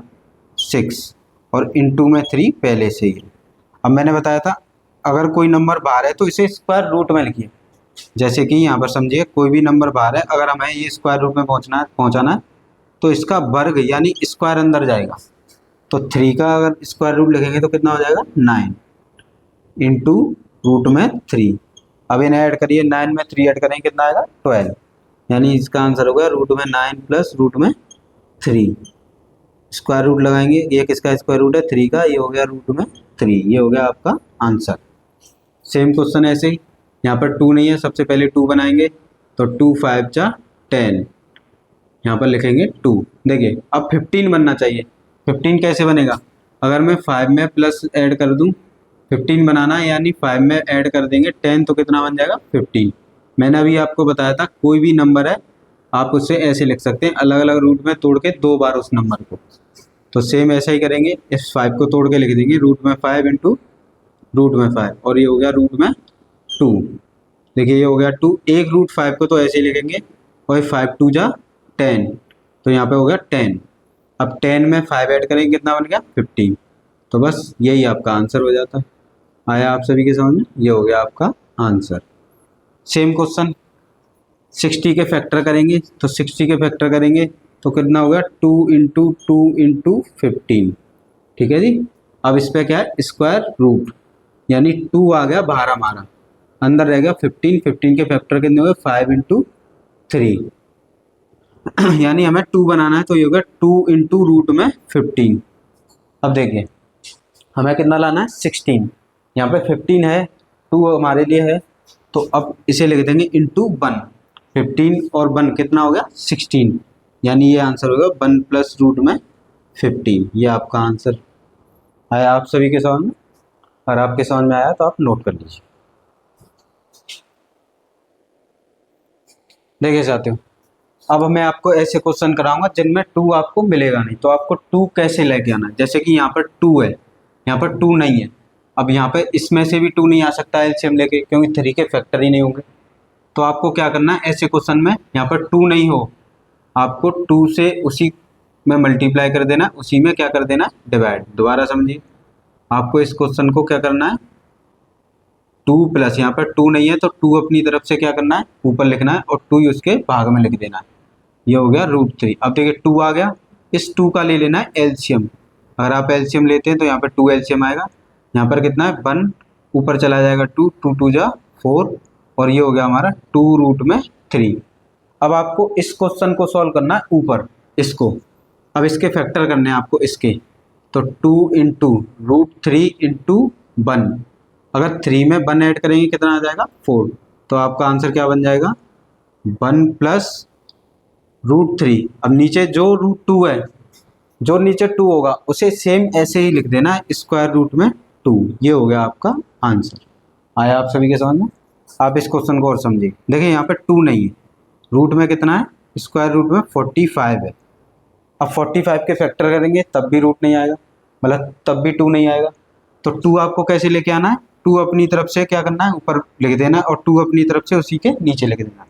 6 और इनटू में 3 पहले से ही। अब मैंने बताया था अगर कोई नंबर बाहर है तो इसे स्क्वायर रूट में लिखिए। जैसे कि यहाँ पर समझिए कोई भी नंबर बाहर है, अगर हमें ये स्क्वायर रूट में पहुँचाना है तो इसका वर्ग यानी स्क्वायर अंदर जाएगा। तो 3 का अगर स्क्वायर रूट लिखेंगे तो कितना हो जाएगा 9 इंटू रूट में 3। अब इन्हें ऐड करिए, 9 में 3 ऐड करेंगे कितना आएगा 12, यानी इसका आंसर हो गया रूट में 9 प्लस रूट में 3। स्क्वायर रूट लगाएंगे, ये किसका स्क्वायर रूट है 3 का, ये हो गया रूट में 3, ये हो गया आपका आंसर। सेम क्वेश्चन ऐसे ही, यहाँ पर 2 नहीं है, सबसे पहले 2 बनाएंगे, तो 2 5 जा 10, यहाँ पर लिखेंगे 2। देखिए अब 15 बनना चाहिए, 15 कैसे बनेगा, अगर मैं 5 में प्लस ऐड कर दूँ, 15 बनाना है यानी 5 में ऐड कर देंगे 10, तो कितना बन जाएगा 15। मैंने अभी आपको बताया था कोई भी नंबर है आप उसे ऐसे लिख सकते हैं, अलग अलग रूट में तोड़ के 2 बार उस नंबर को। तो सेम ऐसा ही करेंगे, इस 5 को तोड़ के लिख देंगे रूट में 5 इंटू रूट में 5, और ये हो गया रूट में 2। देखिए ये हो गया 2, एक रूट 5 को तो ऐसे ही लिखेंगे, और 5 2 जा 10, तो यहाँ पे हो गया 10। अब 10 में 5 ऐड करेंगे कितना बन गया 15, तो बस यही आपका आंसर हो जाता है। आया आप सभी के समझ में? ये हो गया आपका आंसर। सेम क्वेश्चन 60 के फैक्टर करेंगे, तो 60 के फैक्टर करेंगे तो कितना हो गया 2 इंटू 2 इंटू 15, ठीक है जी। अब इस पर क्या है स्क्वायर रूट, यानी 2 आ गया बाहर हमारा, अंदर रह गया 15, 15 के फैक्टर कितने हो गए 5 इंटू 3, यानी हमें 2 बनाना है, तो ये हो गया 2 इंटू रूट में 15। अब देखिए हमें कितना लाना है 16, यहाँ पे 15 है, 2 हमारे लिए है, तो अब इसे लिख देंगे इंटू 1, 15 और 1 कितना हो गया 16, यानी ये आंसर होगा 1 प्लस रूट में 15, ये आपका आंसर। आया आप सभी के समझ में? अगर आपके समझ में आया तो आप नोट कर लीजिए। देखिए साथियों, अब मैं आपको ऐसे क्वेश्चन कराऊंगा जिनमें 2 आपको मिलेगा नहीं, तो आपको 2 कैसे लेके आना है। जैसे कि यहाँ पर 2 है, यहाँ पर 2 नहीं है, अब यहाँ पे इसमें से भी 2 नहीं आ सकता एलसीएम लेके, क्योंकि 3 के फैक्टर ही नहीं होंगे। तो आपको क्या करना है ऐसे क्वेश्चन में, यहाँ पर 2 नहीं हो, आपको 2 से उसी में मल्टीप्लाई कर देना, उसी में क्या कर देना डिवाइड। दोबारा समझिए, आपको इस क्वेश्चन को क्या करना है 2 प्लस, यहाँ पर 2 नहीं है तो 2 अपनी तरफ से क्या करना है ऊपर लिखना है, और 2 उसके भाग में लिख देना है, ये हो गया रूट 3। अब देखिए 2 आ गया, इस 2 का ले लेना है एलसीएम। अगर आप एलसीएम लेते हैं तो यहाँ पर 2 एलसीएम आएगा, यहाँ पर कितना है 1, ऊपर चला जाएगा 2, 2 2 जा 4, और ये हो गया हमारा 2 रूट में 3। अब आपको इस क्वेश्चन को सॉल्व करना है ऊपर इसको, अब इसके फैक्टर करने हैं आपको इसके, तो 2 इंटू रूट 3 इंटू 1, अगर 3 में 1 ऐड करेंगे कितना आ जाएगा 4, तो आपका आंसर क्या बन जाएगा 1 प्लस रूट 3। अब नीचे जो रूट 2 है, जो नीचे 2 होगा उसे सेम ऐसे ही लिख देना है स्क्वायर रूट में 2, ये हो गया आपका आंसर। आया आप सभी के समझ में? आप इस क्वेश्चन को और समझिए। देखिए यहाँ पे 2 नहीं है, रूट में कितना है स्क्वायर रूट में 45 है। अब 45 के फैक्टर करेंगे तब भी रूट नहीं आएगा, मतलब तब भी 2 नहीं आएगा, तो 2 आपको कैसे लेके आना है 2 अपनी तरफ से क्या करना है, ऊपर लिख देना है, और 2 अपनी तरफ से उसी के नीचे लिख देना है।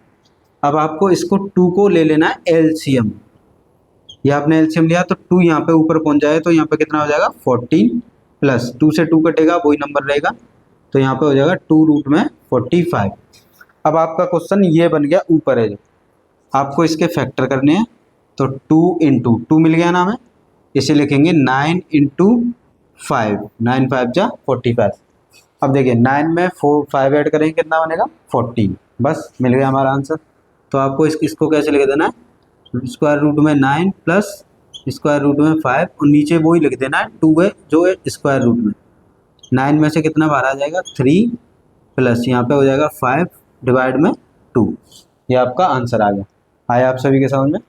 अब आपको इसको 2 को ले लेना है एलसीएम। ये आपने एलसीएम लिया तो 2 यहाँ पे ऊपर पहुंच जाएगा, तो यहाँ पे कितना हो जाएगा 14 प्लस 2 से 2 कटेगा, वही नंबर रहेगा, तो यहाँ पे हो जाएगा 2 रूट में 45। अब आपका क्वेश्चन ये बन गया, ऊपर है जो आपको इसके फैक्टर करने हैं, तो 2 इंटू 2 मिल गया ना हमें, इसे लिखेंगे 9 इंटू 5, 9 5 जा 45। अब देखिए 9 में 5 ऐड करेंगे कितना बनेगा 14, बस मिल गया हमारा आंसर। तो आपको इसको कैसे लिख देना है, स्क्वायर रूट में 9 प्लस स्क्वायर रूट में 5, और नीचे वही लिख देना है 2 है जो है स्क्वायर रूट में। 9 में से कितना बाहर आ जाएगा 3 प्लस यहाँ पे हो जाएगा 5 डिवाइड में 2। ये आपका आंसर आ गया। आया आप सभी के समझ में?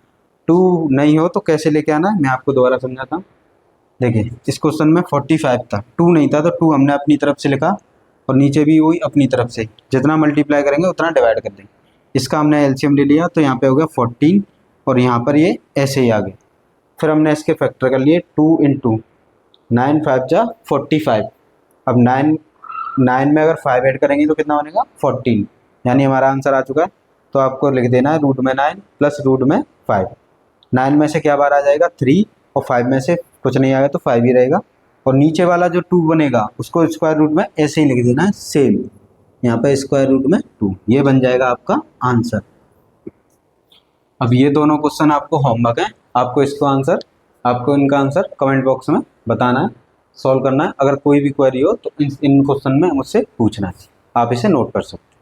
2 नहीं हो तो कैसे लेके आना है मैं आपको दोबारा समझाता हूँ। देखिए इस क्वेश्चन में 45 था, 2 नहीं था, तो 2 हमने अपनी तरफ से लिखा, और नीचे भी वही अपनी तरफ से, जितना मल्टीप्लाई करेंगे उतना डिवाइड कर देंगे। इसका हमने एलसीएम ले लिया, तो यहाँ पे हो गया 14, और यहाँ पर ये ऐसे ही आ गए। फिर हमने इसके फैक्टर कर लिए, 2 इंटू 9 5 जा 45। अब 9 में अगर 5 ऐड करेंगे तो कितना बनेगा 14, यानी हमारा आंसर आ चुका है। तो आपको लिख देना है रूट में 9 प्लस रूट में 5। 9 में से क्या बार आ जाएगा 3, और 5 में से कुछ नहीं आएगा तो 5 ही रहेगा, और नीचे वाला जो 2 बनेगा उसको स्क्वायर रूट में ऐसे ही लिख देना है सेम, यहाँ पे स्क्वायर रूट में 2। ये बन जाएगा आपका आंसर। अब ये दोनों क्वेश्चन आपको होमवर्क है, आपको इनका आंसर कमेंट बॉक्स में बताना है, सॉल्व करना है। अगर कोई भी क्वेरी हो तो इन क्वेश्चन में मुझसे पूछना है, आप इसे नोट कर सकते हैं।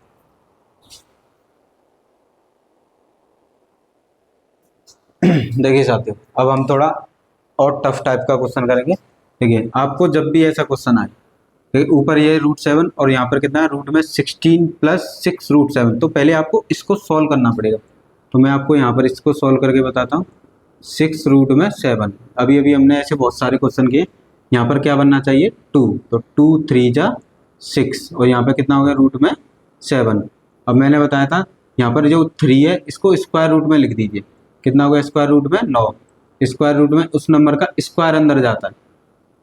देखिए साथियों, अब हम थोड़ा और टफ टाइप का क्वेश्चन करेंगे। देखिए आपको जब भी ऐसा क्वेश्चन आए, ऊपर ये √7 और यहाँ पर कितना है रूट में 16 प्लस 6 √7, तो पहले आपको इसको सॉल्व करना पड़ेगा। तो मैं आपको यहाँ पर इसको सॉल्व करके बताता हूँ। 6 रूट में 7, अभी अभी हमने ऐसे बहुत सारे क्वेश्चन किए। यहाँ पर क्या बनना चाहिए 2, तो 2 3 जा 6, और यहाँ पर कितना हो गया रूट में 7। अब मैंने बताया था यहाँ पर जो 3 है इसको स्क्वायर रूट में लिख दीजिए, कितना हो गया स्क्वायर रूट में 9। स्क्वायर रूट में उस नंबर का स्क्वायर अंदर जाता है,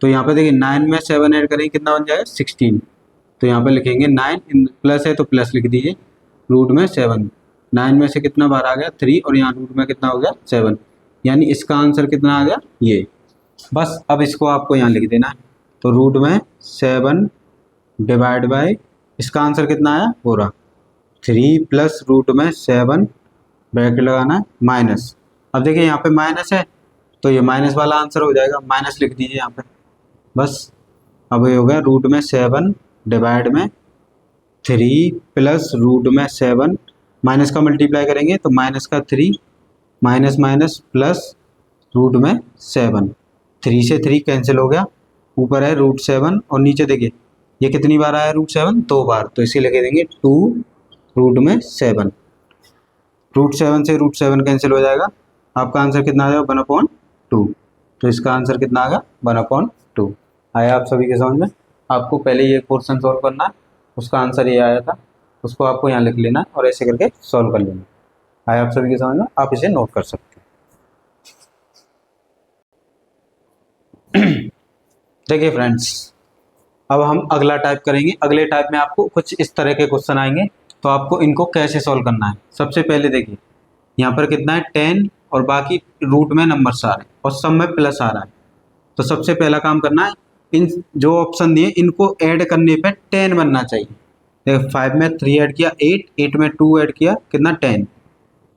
तो यहाँ पे देखिए 9 में 7 ऐड करेंगे कितना बन जाएगा 16, तो यहाँ पे लिखेंगे 9 प्लस है तो प्लस लिख दीजिए, रूट में 7। 9 में से कितना बाहर आ गया 3, और यहाँ रूट में कितना हो गया 7, यानी इसका आंसर कितना आ गया ये। बस अब इसको आपको यहाँ लिख देना है, तो रूट में 7 डिवाइड बाय, इसका आंसर कितना आया पूरा 3 प्लस रूट में 7 ब्रैकेट लगाना है माइनस। अब देखिए यहाँ पे माइनस है तो ये माइनस वाला आंसर हो जाएगा, माइनस लिख दीजिए यहाँ पे बस। अब ये हो गया रूट में 7 डिवाइड में 3 प्लस रूट में 7, माइनस का मल्टीप्लाई करेंगे तो माइनस का 3 माइनस माइनस प्लस रूट में 7, 3 से 3 कैंसिल हो गया, ऊपर है √7, और नीचे देखिए ये कितनी बार आया √7 2 बार, तो इसे लिखे देंगे 2 रूट में 7। √7 से √7 कैंसिल हो जाएगा, आपका आंसर कितना आ जाएगा 1/2। तो इसका आंसर कितना आ गया 1/2। आया आप सभी के समझ में? आपको पहले ये पोर्शन सॉल्व करना है, उसका आंसर ये आया था, उसको आपको यहाँ लिख लेना और ऐसे करके सॉल्व कर लेना। आया आप सभी के समझ में? आप इसे नोट कर सकते हैं। देखिए फ्रेंड्स, अब हम अगला टाइप करेंगे। अगले टाइप में आपको कुछ इस तरह के क्वेश्चन आएंगे, तो आपको इनको कैसे सॉल्व करना है। सबसे पहले देखिए यहाँ पर कितना है 10, और बाकी रूट में नंबर्स आ रहे हैं और सब में प्लस आ रहा है। तो सबसे पहला काम करना है, इन जो ऑप्शन दिए इनको ऐड करने पे 10 बनना चाहिए। देखो 5 में 3 ऐड किया 8, 8 में 2 ऐड किया कितना 10,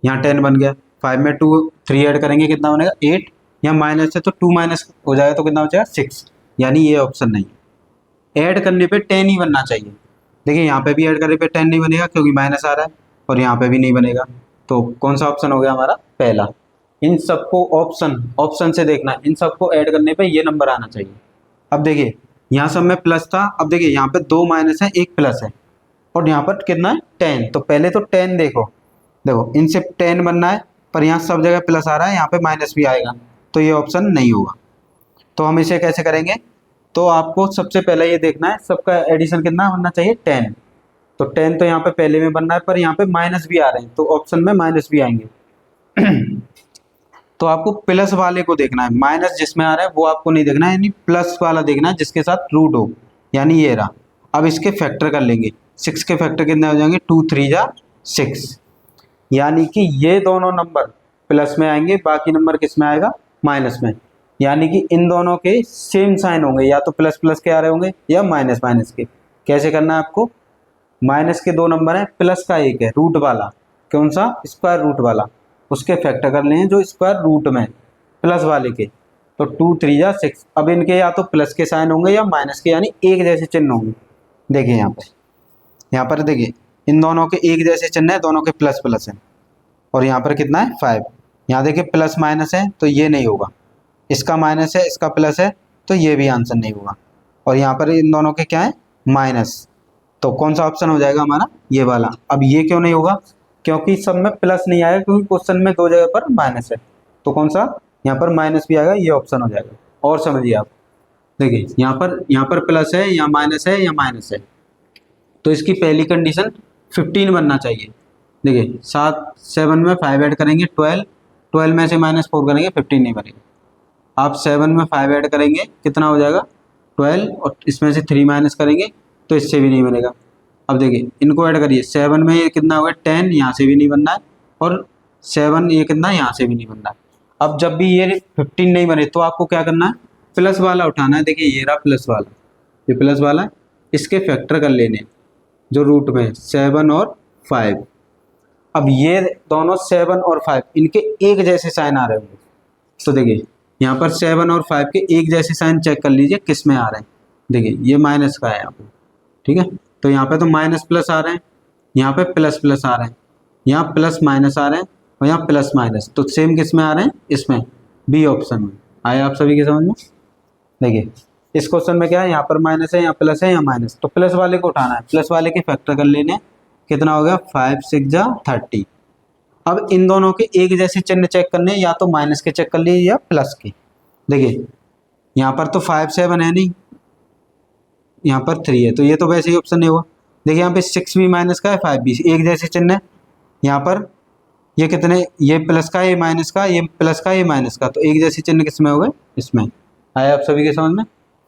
यहाँ 10 बन गया। 5 में 2 3 ऐड करेंगे कितना बनेगा 8, यहाँ माइनस है तो 2 माइनस हो जाएगा तो कितना बचेगा 6, यानी ये ऑप्शन नहीं है। ऐड करने पे 10 ही बनना चाहिए। देखिए यहाँ पे भी ऐड करने पे 10 नहीं बनेगा क्योंकि माइनस आ रहा है, और यहाँ पे भी नहीं बनेगा। तो कौन सा ऑप्शन हो गया हमारा पहला। इन सबको ऑप्शन से देखना है, इन सबको ऐड करने पे ये नंबर आना चाहिए। अब देखिए यहाँ सब में प्लस था, अब देखिए यहाँ पे 2 माइनस है 1 प्लस है, और यहाँ पर कितना है 10। तो पहले तो 10 देखो इनसे 10 बनना है, पर यहाँ सब जगह प्लस आ रहा है, यहाँ पे माइनस भी आएगा, तो ये ऑप्शन नहीं होगा। तो हम इसे कैसे करेंगे, तो आपको सबसे पहले ये देखना है सबका एडिशन कितना बनना चाहिए 10। तो 10 तो यहाँ पे पहले में बनना है, पर यहाँ पे माइनस भी आ रहे हैं तो ऑप्शन में माइनस भी आएंगे। तो आपको प्लस वाले को देखना है, माइनस जिसमें आ रहा है वो आपको नहीं देखना है, यानी प्लस वाला देखना है जिसके साथ रूट हो, यानी ये रहा अब इसके फैक्टर कर लेंगे, 6 के फैक्टर कितने हो जाएंगे, 2 3 जा 6, यानी कि ये दोनों नंबर प्लस में आएंगे, बाकी नंबर किस में आएगा, माइनस में। यानी कि इन दोनों के सेम साइन होंगे, या तो प्लस प्लस के आ रहे होंगे या माइनस माइनस के। कैसे करना है आपको, माइनस के दो नंबर हैं, प्लस का एक है रूट वाला, कौन सा, स्क्वायर रूट वाला, उसके फैक्टर कर लें जो स्क्वायर रूट में प्लस वाले के, तो 2 3 जा 6। अब इनके या तो प्लस के साइन होंगे या माइनस के, यानी एक जैसे चिन्ह होंगे। देखिए यहाँ पर देखिए इन दोनों के एक जैसे चिन्ह है, दोनों के प्लस प्लस है, और यहाँ पर कितना है 5। यहाँ देखिए प्लस माइनस है तो ये नहीं होगा, इसका माइनस है इसका प्लस है तो ये भी आंसर नहीं होगा, और यहाँ पर इन दोनों के क्या है, माइनस, तो कौन सा ऑप्शन हो जाएगा हमारा, ये वाला। अब ये क्यों नहीं होगा, क्योंकि सब में प्लस नहीं आएगा, क्योंकि क्वेश्चन में दो जगह पर माइनस है, तो कौन सा, यहाँ पर माइनस भी आएगा, ये ऑप्शन हो जाएगा। और समझिए आप, देखिए यहाँ पर प्लस है या माइनस है या माइनस है, तो इसकी पहली कंडीशन 15 बनना चाहिए। देखिए 7 में 5 ऐड करेंगे 12 में से -4 करेंगे 15 नहीं बनेगा। आप 7 में 5 ऐड करेंगे कितना हो जाएगा 12, और इसमें से 3 माइनस करेंगे तो इससे भी नहीं बनेगा। अब देखिए इनको ऐड करिए, 7 में ये कितना होगा 10, यहाँ से भी नहीं बनना है, और 7 ये कितना है, यहाँ से भी नहीं बनना है। अब जब भी ये 15 नहीं बने तो आपको क्या करना है, प्लस वाला उठाना है। देखिए ये रहा प्लस वाला, ये प्लस वाला, इसके फैक्टर कर लेने जो रूट में 7 और 5। अब ये दोनों 7 और 5 इनके एक जैसे साइन आ रहे होंगे, तो देखिए यहाँ पर 7 और 5 के एक जैसे साइन चेक कर लीजिए किस में आ रहे हैं। देखिए ये माइनस का है यहाँ पे, ठीक है, तो यहाँ पे तो माइनस प्लस आ रहे हैं, यहाँ पे प्लस प्लस आ रहे हैं, यहाँ प्लस माइनस आ रहे हैं, और यहाँ प्लस माइनस, तो सेम किस में आ रहे हैं, इसमें बी ऑप्शन में। आए आप सभी के समझ में। देखिए इस क्वेश्चन में क्या है, यहाँ पर माइनस है, यहाँ प्लस है, यहाँ माइनस, तो प्लस वाले को उठाना है, प्लस वाले के फैक्टर कर लेने, कितना हो गया 5 6 जा 30। अब इन दोनों के एक जैसे चिन्ह चेक करने, या तो माइनस के चेक कर लीजिए या प्लस के। देखिए यहाँ पर तो 5 7 है नहीं, यहाँ पर 3 है, तो ये तो वैसे ही ऑप्शन नहीं हुआ। देखिए यहाँ पे 6 भी माइनस का है, 5 भी एक जैसे चिन्ह है, यहाँ पर ये कितने, ये प्लस का, ये माइनस का, ये प्लस का, ये माइनस का, तो एक जैसे चिन्ह किसमें हो गए, इसमें। आया आप सभी के समझ में।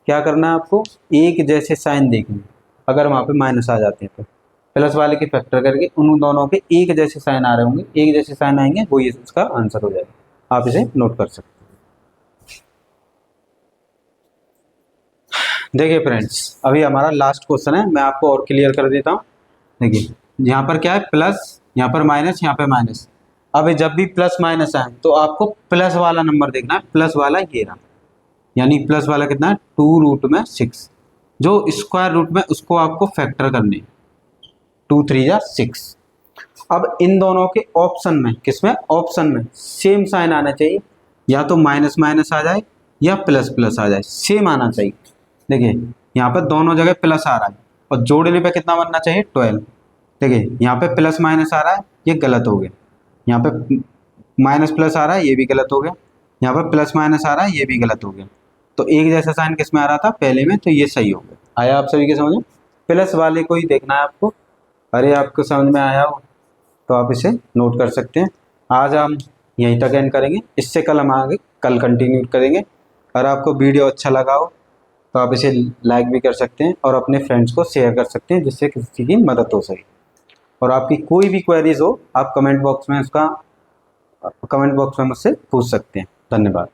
क्या करना है आपको, एक जैसे साइन देखने, अगर वहाँ पे माइनस आ जाते हैं तो प्लस वाले के फैक्टर करके उन दोनों के एक जैसे साइन आ रहे होंगे, एक जैसे साइन आएंगे, वो ये इसका आंसर हो जाएगा। आप इसे नोट कर सकते हैं। देखिए फ्रेंड्स अभी हमारा लास्ट क्वेश्चन है, मैं आपको और क्लियर कर देता हूँ। देखिए यहाँ पर क्या है, प्लस, यहाँ पर माइनस, यहाँ पे माइनस। अब जब भी प्लस माइनस आए तो आपको प्लस वाला नंबर देखना है, प्लस वाला ये रहा, यानी प्लस वाला कितना है 2√6, जो स्क्वायर रूट में उसको आपको फैक्टर करने, 2 3 जा 6। अब इन दोनों के ऑप्शन में, किसमें, ऑप्शन में सेम साइन आना चाहिए, या तो माइनस माइनस आ जाए या प्लस प्लस आ जाए, सेम आना चाहिए। देखिए यहाँ पर दोनों जगह प्लस आ रहा है, और जोड़ने पे कितना बनना चाहिए 12। देखिए यहाँ पे प्लस माइनस आ रहा है, ये गलत हो गया, यहाँ पे माइनस प्लस आ रहा है, ये भी गलत हो गया, यहाँ पर प्लस माइनस आ रहा है, ये भी गलत हो गया, तो एक जैसा साइन किस में आ रहा था, पहले में, तो ये सही हो गया। आया आप सभी के समझ में। प्लस वाले को ही देखना है आपको, अरे आपको समझ में आया हो तो आप इसे नोट कर सकते हैं। आज हम यहीं तक एंड करेंगे, इससे कल हम आगे कल कंटिन्यू करेंगे। अगर आपको वीडियो अच्छा लगा हो तो आप इसे लाइक भी कर सकते हैं, और अपने फ्रेंड्स को शेयर कर सकते हैं, जिससे किसी की मदद हो सके। और आपकी कोई भी क्वेरीज हो आप कमेंट बॉक्स में मुझसे पूछ सकते हैं। धन्यवाद।